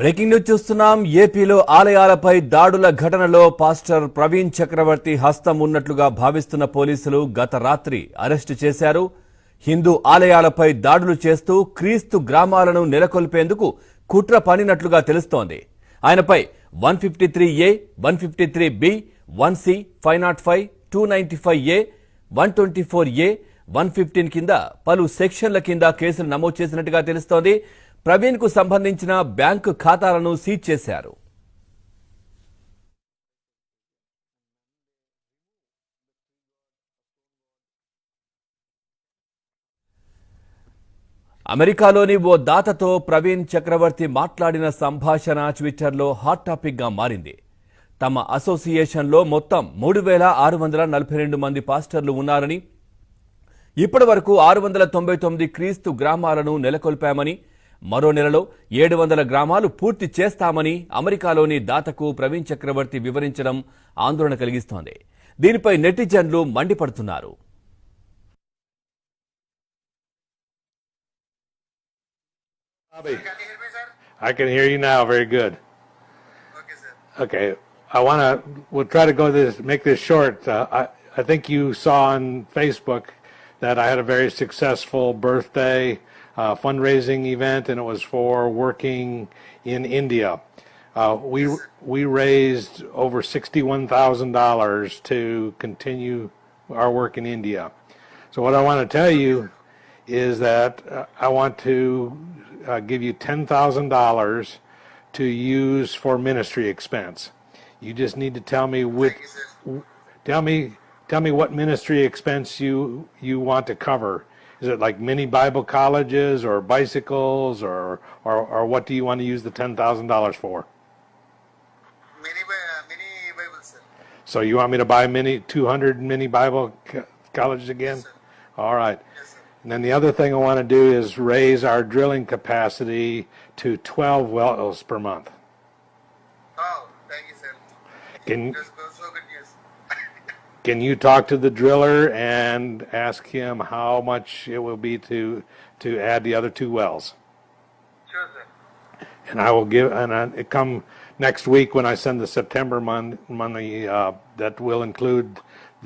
Breaking news చూస్తున్నాం. ఏపీలో ఆలయాలపై దాడుల ఘటనలో పాస్టర్ ప్రవీణ్ చక్రవర్తి హస్తం ఉన్నట్లుగా భావిస్తున్న పోలీసులు గత రాత్రి అరెస్టు చేశారు. హిందూ ఆలయాలపై దాడులు చేస్తూ క్రీస్తు గ్రామాలను నెలకొల్పేందుకు కుట్ర పన్నినట్లుగా తెలుస్తోంది. ఆయనపై 153A, 153B, 1C, 505, 295A, 124A, 115 కింద పలు సెక్షన్ల కింద కేసులు నమోదు చేసినట్టుగా తెలుస్తోంది. ప్రవీణ్ కు సంబంధించిన బ్యాంకు ఖాతాలను సీజ్ చేశారు. అమెరికాలోని ఓ దాతతో ప్రవీణ్ చక్రవర్తి మాట్లాడిన సంభాషణ ట్విట్టర్లో హాట్ టాపిక్ గా మారింది. తమ అసోసియేషన్లో మొత్తం 3642 మంది పాస్టర్లు ఉన్నారని, ఇప్పటి వరకు 699 క్రీస్తు గ్రామాలను నెలకొల్పామని, మరో నెలలో 700 గ్రామాలు పూర్తి చేస్తామని అమెరికాలోని దాతకు ప్రవీణ్ చక్రవర్తి వివరించడం ఆందోళన కలిగిస్తోంది. దీనిపై నెటిజన్లు మండిపడుతున్నారు. Can you hear me, sir? I can hear you now. Very good. Okay, sir. Okay. We'll try to make this short. I think you saw on Facebook that I had a very successful birthday fundraising event, and it was for working in India. We raised over $61,000 to continue our work in India. So what I want to tell you is that I want to give you $10,000 to use for ministry expense. You just need to tell me tell me what ministry expense you want to cover. Is it like mini Bible colleges or bicycles or what do you want to use the $10,000 for? Mini Bible, sir. So you want me to buy 200 mini Bible colleges again? Yes, sir. All right. Yes, sir. And then the other thing I want to do is raise our drilling capacity to 12 wells per month. Oh, thank you, sir. Can So good news. Can you talk to the driller and ask him how much it will be to add the other 2 wells? Sure, sir. And I will it come next week when I send the September money that will include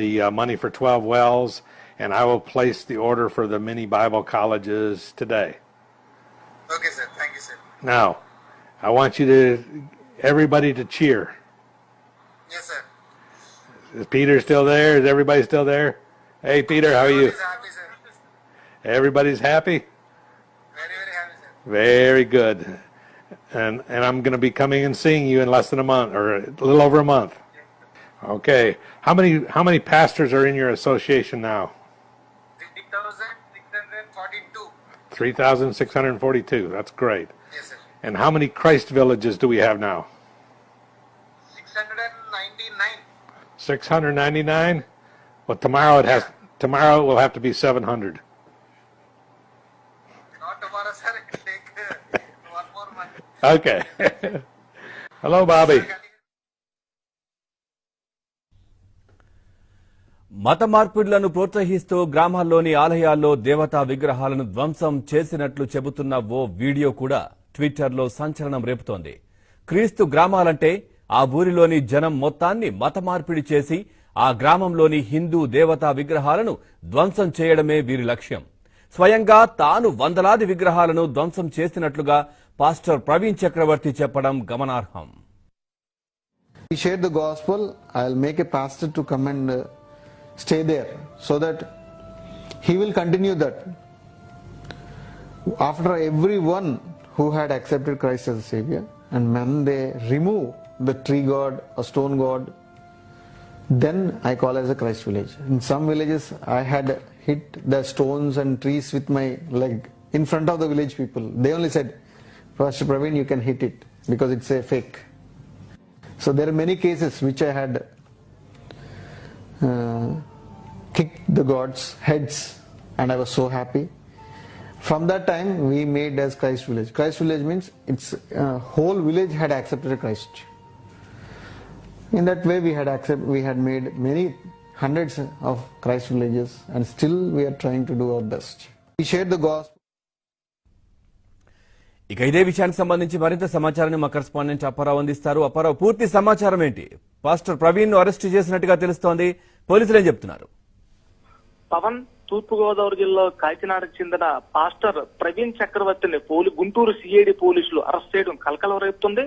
the money for 12 wells, and I will place the order for the mini Bible colleges today. Okay, sir. Thank you, sir. Now, I want everybody to cheer. Yes, sir. Is Peter still there? Is everybody still there? Hey, Peter, how are you? Everybody's happy, sir. Everybody's happy? Very, very happy, sir. Very good. And I'm going to be coming and seeing you in less than a month, or a little over a month. Okay. How many pastors are in your association now? 3,642. 3,642. That's great. Yes, sir. And how many Christ villages do we have now? 699. 699? Well, tomorrow tomorrow it will have to be 700. Not tomorrow, sir. It will take 1 more month. Okay. Hello, Bobby. మత మార్పిడులను ప్రోత్సహిస్తూ గ్రామాల్లోని ఆలయాల్లో దేవతా విగ్రహాలను ధ్వంసం చేసినట్లు చెబుతున్న ఓ video కూడా ట్విట్టర్లో సంచలనం రేపుతోంది. క్రీస్తు గ్రామాలంటే ఆ ఊరిలోని జనం మొత్తాన్ని మత మార్పిడి చేసి ఆ గ్రామంలోని హిందూ దేవతా విగ్రహాలను ధ్వంసం చేయడమే వీరి లక్ష్యం. స్వయంగా తాను వందలాది విగ్రహాలను ధ్వంసం చేసినట్లుగా పాస్టర్ ప్రవీణ్ చక్రవర్తి చెప్పడం గమనార్హం. We share the gospel. I'll make a pastor to come and stay there so that he will continue that. After everyone who had accepted Christ as a savior, and when they remove the tree god or stone god, then I call as a Christ village. In some villages I had hit the stones and trees with my leg in front of the village people. They only said, Pastor Praveen, you can hit it because it's a fake. So there are many cases which I had kicked the gods' heads, and I was so happy. From that time we made as Christ village. Christ village means it's whole village had accepted Christ. In that way we had made many hundreds of Christ villages, and still we are trying to do our best. We shared the gospel. ఇక ఇదే విషయానికి సంబంధించి మరింత సమాచారాన్ని మా correspondent Apparao అందిస్తారు. అప్పారావు, పూర్తి సమాచారం ఏంటి? పాస్టర్ ప్రవీణ్ ను అరెస్ట్ చేసినట్టుగా తెలుస్తోంది, పోలీసులు ఏం చెప్తున్నారు? పవన్, తూర్పుగోదావరి జిల్లా కాకినాడకు చెందిన పాస్టర్ ప్రవీణ్ చక్రవర్తిని గుంటూరు సిఐడి పోలీసులు అరెస్ట్ చేయడం కలకలం రేపుతుంది.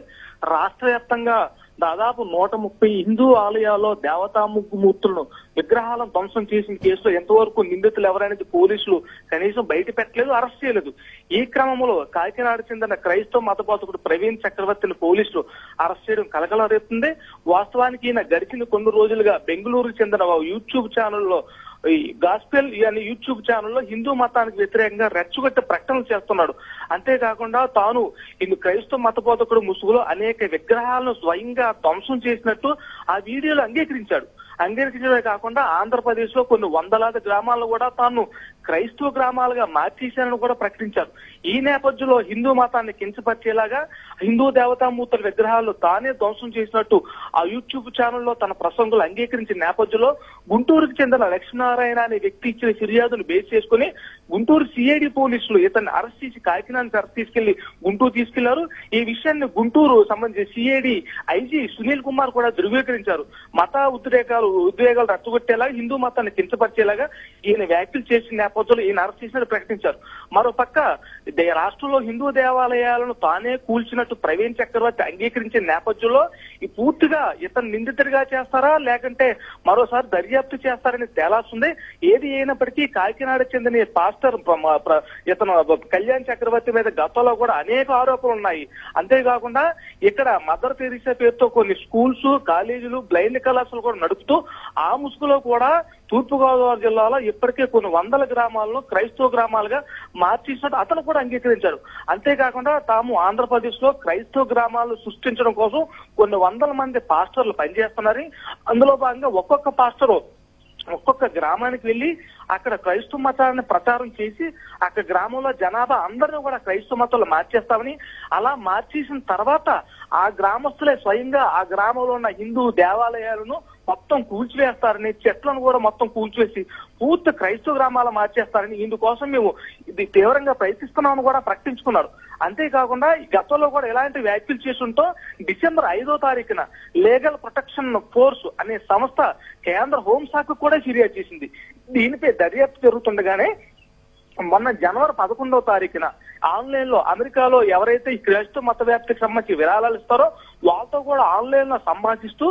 రాష్ట్ర వ్యాప్తంగా దాదాపు 130 హిందూ ఆలయాల్లో దేవతామూర్తులను విగ్రహాలను ధ్వంసం చేసిన కేసులో ఎంతవరకు నిందితులు ఎవరనేది పోలీసులు కనీసం బయట పెట్టలేదు, అరెస్ట్ చేయలేదు. ఈ క్రమంలో కాకినాడ చెందిన క్రైస్తవ మతబోధకుడు ప్రవీణ్ చక్రవర్తిని పోలీసులు అరెస్ట్ చేయడం కలకలం రేపుతుంది. వాస్తవానికి ఈయన గడిచిన కొన్ని రోజులుగా బెంగళూరుకు చెందిన యూట్యూబ్ ఛానల్లో ఈ గాస్పెల్ అనే యూట్యూబ్ ఛానల్లో హిందూ మతానికి వ్యతిరేకంగా రెచ్చగొట్టే ప్రకటనలు చేస్తున్నాడు. అంతేకాకుండా తాను ఇన్ని క్రైస్తవ మతబోధకుడు ముసుగులో అనేక విగ్రహాలను స్వయంగా ధ్వంసం చేసినట్టు ఆ వీడియోలో అంగీకరించడమే కాకుండా ఆంధ్రప్రదేశ్ లో కొన్ని వందలాది గ్రామాలను కూడా తాను క్రైస్తవ గ్రామాలుగా మార్చేశానని కూడా ప్రకటించారు. ఈ నేపథ్యంలో హిందూ మతాన్ని కించపరిచేలాగా హిందూ దేవతామూర్తుల విగ్రహాలు తానే ధ్వంసం చేసినట్టు ఆ యూట్యూబ్ ఛానల్లో తన ప్రసంగులు అంగీకరించిన నేపథ్యంలో గుంటూరుకు చెందిన లక్ష్మీనారాయణ అనే వ్యక్తి ఇచ్చిన ఫిర్యాదును బేస్ చేసుకుని గుంటూరు సిఐడి పోలీసులు ఇతన్ని అరెస్ట్ చేసి కాకినాడ తీసుకెళ్లి గుంటూరు తీసుకెళ్లారు. ఈ విషయాన్ని గుంటూరు సంబంధించి సిఐడి ఐజీ సునీల్ కుమార్ కూడా ధృవీకరించారు. మత ఉద్వేగాలు రచ్చగొట్టేలాగా హిందూ మతాన్ని కించపరిచేలాగా ఈయన వ్యాఖ్యలు చేసిన నేపథ్యంలో ఈయన అరెస్ట్ చేసినట్టు ప్రకటించారు. మరోపక్క రాష్ట్రంలో హిందూ దేవాలయాలను తానే కూల్చినట్టు ప్రవీణ్ చక్రవర్తి అంగీకరించిన నేపథ్యంలో ఈ పూర్తిగా ఇతను నిందితుడిగా చేస్తారా లేకంటే మరోసారి దర్యాప్తు చేస్తారని తేలాల్సింది. ఏది అయినప్పటికీ కాకినాడ చెందిన పాస్టర్ ఇతను కళ్యాణ్ చక్రవర్తి మీద గతంలో కూడా అనేక ఆరోపణలు ఉన్నాయి. అంతేకాకుండా ఇక్కడ మదర్ తెరీసా పేరుతో కొన్ని స్కూల్స్, కాలేజీలు, బ్లైండ్ కళాశాలలు కూడా నడుపుతూ ఆ ముసుగులో కూడా తూర్పుగోదావరి జిల్లాలో ఇప్పటికే కొన్ని వందల గ్రామాలను క్రైస్తవ గ్రామాలుగా మార్చేసినట్టు అతను కూడా అంగీకరించారు. అంతేకాకుండా తాము ఆంధ్రప్రదేశ్ లో క్రైస్తవ గ్రామాలను సృష్టించడం కోసం కొన్ని వందల మంది పాస్టర్లు పనిచేస్తున్నారని, అందులో భాగంగా ఒక్కొక్క పాస్టరు ఒక్కొక్క గ్రామానికి వెళ్లి అక్కడ క్రైస్తవ మతాన్ని ప్రచారం చేసి అక్కడ గ్రామంలో జనాభా అందరినీ కూడా క్రైస్తవ మతంలో మార్చేస్తామని, అలా మార్చేసిన తర్వాత ఆ గ్రామస్తులే స్వయంగా ఆ గ్రామంలో ఉన్న హిందూ దేవాలయాలను మొత్తం కూల్చివేస్తారని, చెట్లను కూడా మొత్తం కూల్చివేసి పూర్తి క్రైస్తవ గ్రామాలు మార్చేస్తారని, ఇందుకోసం మేము ఇది తీవ్రంగా ప్రయత్నిస్తున్నామని కూడా ప్రకటించుకున్నారు. అంతేకాకుండా గతంలో కూడా ఎలాంటి వ్యాఖ్యలు చేసుంటో డిసెంబర్ 5వ తారీఖున లీగల్ ప్రొటెక్షన్ ఫోర్స్ అనే సంస్థ కేంద్ర హోంశాఖ కూడా ఫిర్యాదు చేసింది. దీనిపై దర్యాప్తు జరుగుతుండగానే మొన్న జనవరి 11వ తారీఖున ఆన్లైన్ లో అమెరికాలో ఎవరైతే ఈ క్రైస్తవ మత వ్యాప్తికి సంబంధించి విరాళాలు ఇస్తారో వాళ్ళతో కూడా ఆన్లైన్ లో సంభాషిస్తూ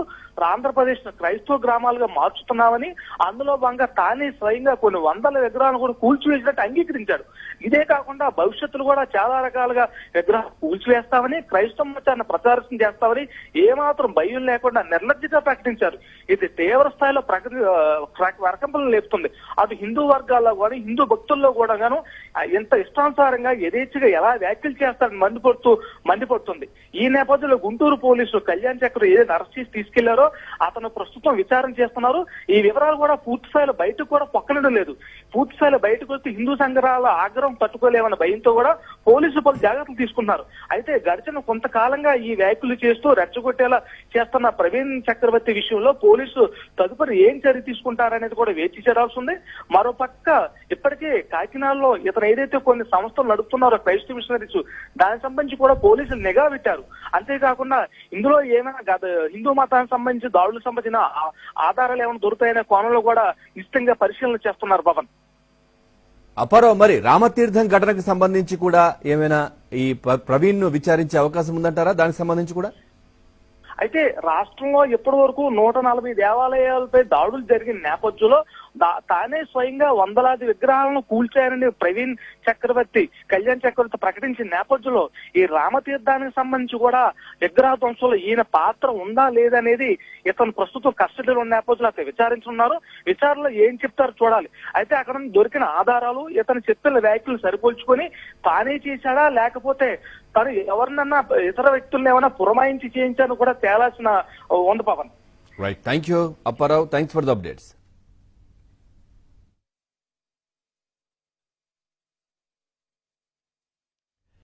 ఆంధ్రప్రదేశ్ క్రైస్తవ గ్రామాలుగా మార్చుతున్నామని, అందులో భాగంగా తానే స్వయంగా కొన్ని వందల విగ్రహాలను కూడా కూల్చివేసినట్టు అంగీకరించాడు. ఇదే కాకుండా భవిష్యత్తులో కూడా చాలా రకాలుగా విగ్రహాలు కూల్చివేస్తామని, క్రైస్తవ మతాన్ని ప్రచారం చేస్తామని ఏమాత్రం భయం లేకుండా నిర్లజ్జగా ప్రకటించారు. ఇది తీవ్ర స్థాయిలో ప్రకంపనలు లేపుతుంది. అటు హిందూ వర్గాల్లో కూడా హిందూ భక్తుల్లో కూడా గాను ఎంత ఇష్టానుసారంగా యథేచ్ఛగా ఎలా వ్యాఖ్యలు చేస్తారని మండిపడుతుంది. ఈ నేపథ్యంలో గుంటూరు పోలీసులు కళ్యాణ్ చక్ర ఏదైతే అరెస్ట్ చేసి తీసుకెళ్లారో అతను ప్రస్తుతం విచారణ చేస్తున్నారు. ఈ వివరాలు కూడా పూర్తి స్థాయిలో బయటకు కూడా పొక్కనడం లేదు. పూర్తి స్థాయిలో బయటకు వస్తే హిందూ సంఘాల ఆగ్రహం తట్టుకోలేమన్న భయంతో కూడా పోలీసులు పలు జాగ్రత్తలు తీసుకున్నారు. అయితే గడిచిన కొంతకాలంగా ఈ వ్యాఖ్యలు చేస్తూ రెచ్చగొట్టేలా చేస్తున్న ప్రవీణ్ చక్రవర్తి విషయంలో పోలీసు తదుపరి ఏం చర్య తీసుకుంటారనేది కూడా వేచి చేరాల్సి ఉంది. మరోపక్క ఇప్పటికే కాకినాడలో ఇతను ఏదైతే కొన్ని సంస్థలు నడుపుతున్నారో క్రైస్తవ మిషనరీస్, దానికి సంబంధించి కూడా పోలీసులు నిఘా పెట్టారు. అంతేకాకుండా ఇందులో ఏమైనా హిందూ మతానికి సంబంధించి దాడులకు సంబంధించిన ఆధారాలు ఏమైనా దొరుకుతాయనే కోణంలో కూడా నిశ్చితంగా పరిశీలన చేస్తున్నారు. పవన్, అప్పారావు, మరి రామతీర్థం ఘటనకు సంబంధించి కూడా ఏమైనా ఈ ప్రవీణ్ ను విచారించే అవకాశం ఉందంటారా? దానికి సంబంధించి కూడా అయితే రాష్ట్రంలో ఇప్పటి వరకు 140 దేవాలయాలపై దాడులు జరిగిన నేపథ్యంలో తానే స్వయంగా వందలాది విగ్రహాలను కూల్చారని ప్రవీణ్ చక్రవర్తి కళ్యాణ్ చక్రవర్తి ప్రకటించిన నేపథ్యంలో ఈ రామతీర్థానికి సంబంధించి కూడా విగ్రహ ధ్వంసంలో ఈయన పాత్ర ఉందా లేదనేది ఇతను ప్రస్తుతం కస్టడీలో ఉన్న నేపథ్యంలో అతను విచారించున్నారు. విచారణలో ఏం చెప్తారో చూడాలి. అయితే అక్కడ దొరికిన ఆధారాలు ఇతను చెప్పిన వ్యాఖ్యలు సరిపోల్చుకొని తానే చేశాడా లేకపోతే తను ఎవరినన్నా ఇతర వ్యక్తులను ఏమైనా పురమాయించి చేయించాను కూడా తేలాల్సిన ఉంది. Pavan, right, thank you Apparao, thanks for the updates.